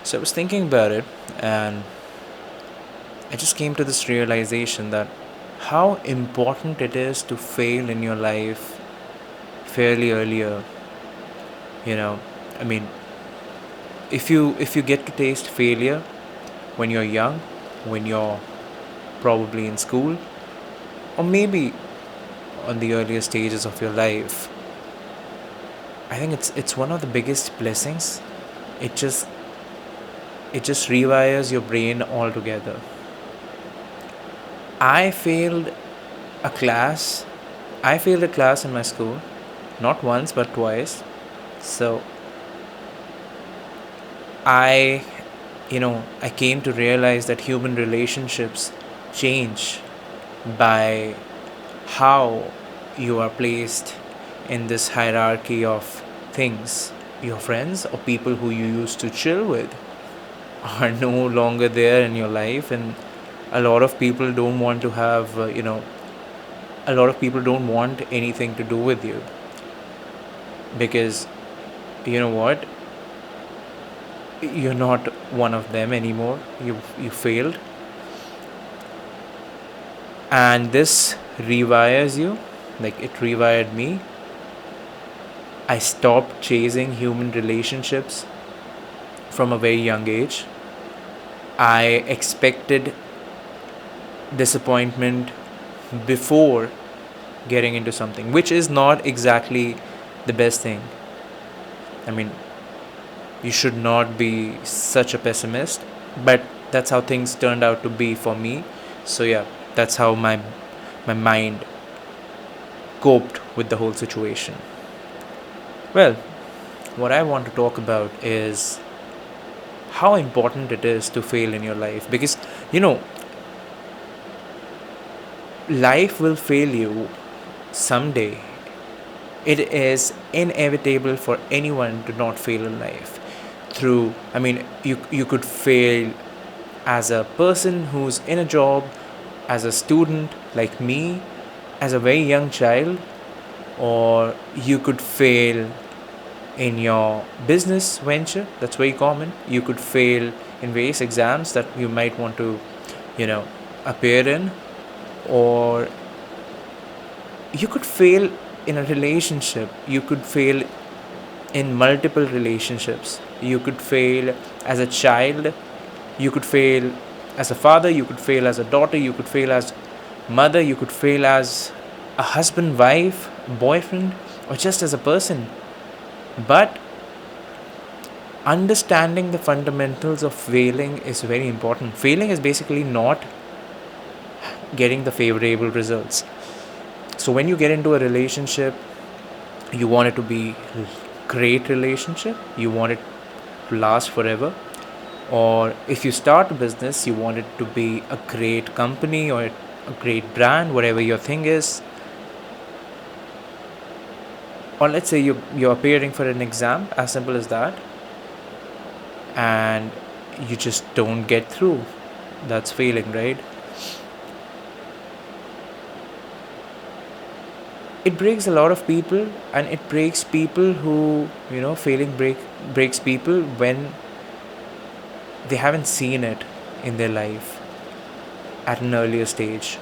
So I was thinking about it, and I just came to this realization that how important it is to fail in your life fairly earlier. You know, I mean, if you get to taste failure when you're young, when you're probably in school, or maybe on the earlier stages of your life, I think it's one of the biggest blessings. It just it just rewires your brain altogether. I failed a class. I failed a class in my school, not once but twice. So I, I came to realize that human relationships change by how you are placed in this hierarchy of things. Your friends or people who you used to chill with are no longer there in your life, and a lot of people don't want to have, a lot of people don't want anything to do with you because, you know what, you're not one of them anymore. You failed, and this rewires you. Like, it rewired me. I stopped chasing human relationships from a very young age. I expected disappointment before getting into something, which is not exactly the best thing. I mean, you should not be such a pessimist, but that's how things turned out to be for me. So yeah, that's how my mind coped with the whole situation. Well, what I want to talk about is how important it is to fail in your life, because you know life will fail you someday. It is inevitable for anyone to not fail in life. Through, I mean, you could fail as a person who's in a job, as a student like me, as a very young child, or you could fail in your business venture. That's very common. You could fail in various exams that you might want to, you know, appear in, or you could fail in a relationship. You could fail in multiple relationships. You could fail as a child. You could fail as a father. You could fail as a daughter. You could fail as mother. You could fail as a husband, wife, boyfriend, or just as a person. But understanding the fundamentals of failing is very important. Failing is basically not getting the favorable results. So when you get into a relationship, you want it to be a great relationship. You want it to last forever. Or if you start a business, you want it to be a great company or a great brand, whatever your thing is. Or let's say you're appearing for an exam, as simple as that, and you just don't get through. That's failing, right? It breaks a lot of people, and it breaks people who, failing breaks people when they haven't seen it in their life at an earlier stage.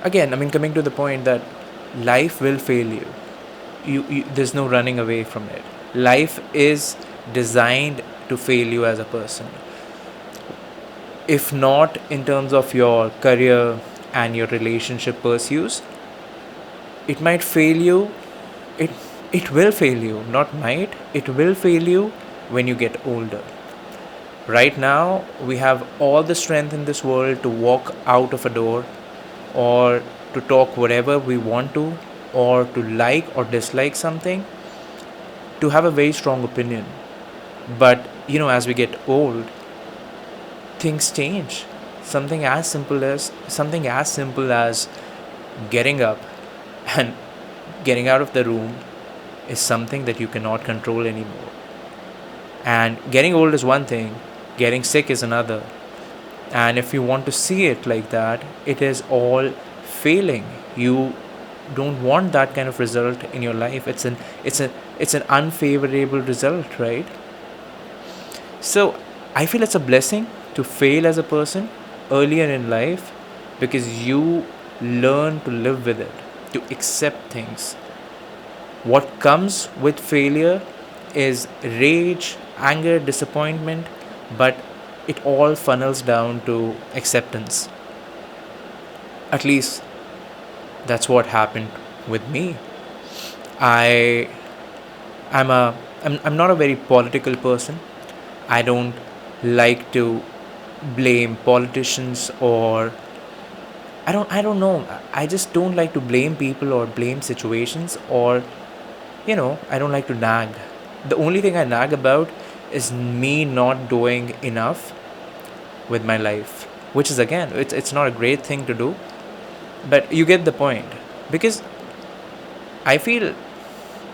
Again, I mean, coming to the point that life will fail you. There's no running away from it. Life is designed to fail you as a person. If not in terms of your career and your relationship pursuits, it might fail you. It it will fail you, not might. It will fail you when you get older. Right now, we have all the strength in this world to walk out of a door, or to talk whatever we want to, or to like or dislike something, to have a very strong opinion. But, as we get old, things change. Something as simple as getting up and getting out of the room is something that you cannot control anymore. And getting old is one thing, getting sick is another. And if you want to see it like that, it is all failing. You don't want that kind of result in your life. It's an unfavorable result, right? So I feel it's a blessing to fail as a person earlier in life, because you learn to live with it, to accept things. What comes with failure is rage, anger, disappointment, but it all funnels down to acceptance. At least that's what happened with me. I I'm not a very political person. I don't like to blame politicians, or I don't know. I just don't like to blame people or blame situations, or I don't like to nag. The only thing I nag about is me not doing enough with my life, which is, again, it's not a great thing to do, but you get the point. Because I feel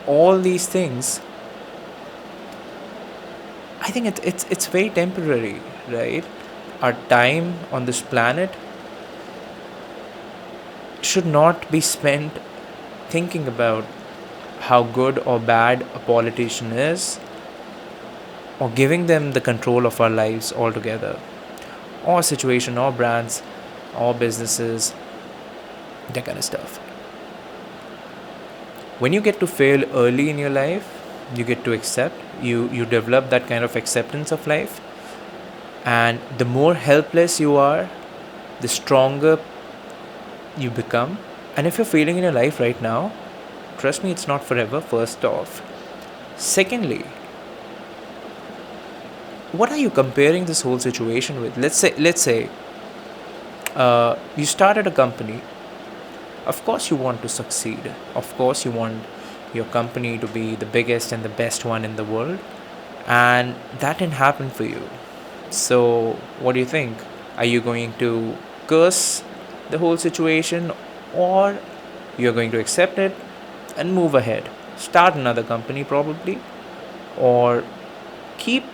all these things, I think it's very temporary, right? Our time on this planet should not be spent thinking about how good or bad a politician is, or giving them the control of our lives altogether, or situation, or brands, or businesses, that kind of stuff. When you get to fail early in your life, you get to accept, you develop that kind of acceptance of life, and the more helpless you are, the stronger you become. And if you're failing in your life right now, trust me, it's not forever, first off. Secondly, what are you comparing this whole situation with? Let's say you started a company. Of course you want to succeed. Of course you want your company to be the biggest and the best one in the world. And that didn't happen for you. So what do you think? Are you going to curse the whole situation, or you're going to accept it and move ahead? Start another company probably, or keep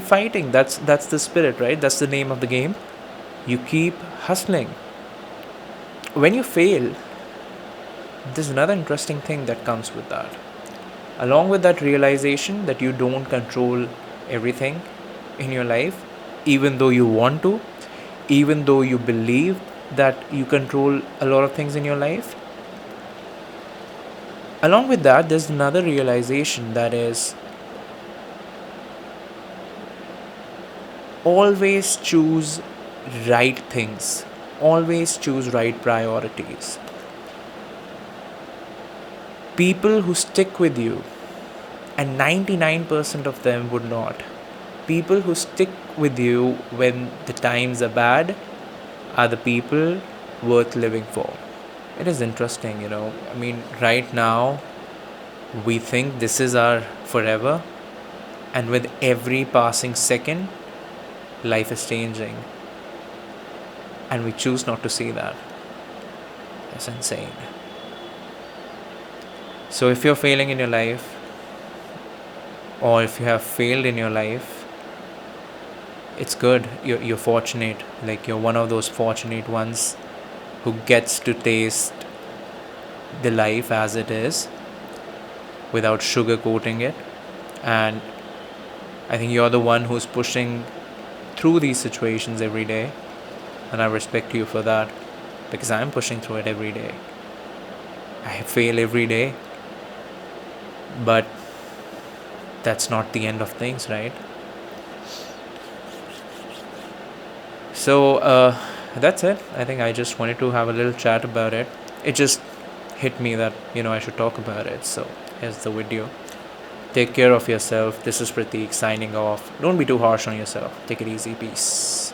fighting. That's the spirit, right? That's the name of the game. You keep hustling. When you fail, there's another interesting thing that comes with that. Along with that realization that you don't control everything in your life, even though you want to, even though you believe that you control a lot of things in your life, along with that, there's another realization, that is, always choose right things, always choose right priorities. People who stick with you, and 99% of them would not. People who stick with you when the times are bad are the people worth living for. It is interesting, I mean, right now, we think this is our forever, and with every passing second, life is changing. And we choose not to see that. It's insane. So if you're failing in your life, or if you have failed in your life, it's good. You're fortunate. Like, you're one of those fortunate ones who gets to taste the life as it is without sugarcoating it. And I think you're the one who's pushing through these situations every day. And I respect you for that, because I'm pushing through it every day. I fail every day, but that's not the end of things, right? So that's it. I think I just wanted to have a little chat about it. It just hit me that I should talk about it. So here's the video. Take care of yourself. This is Prateek signing off. Don't be too harsh on yourself. Take it easy. Peace.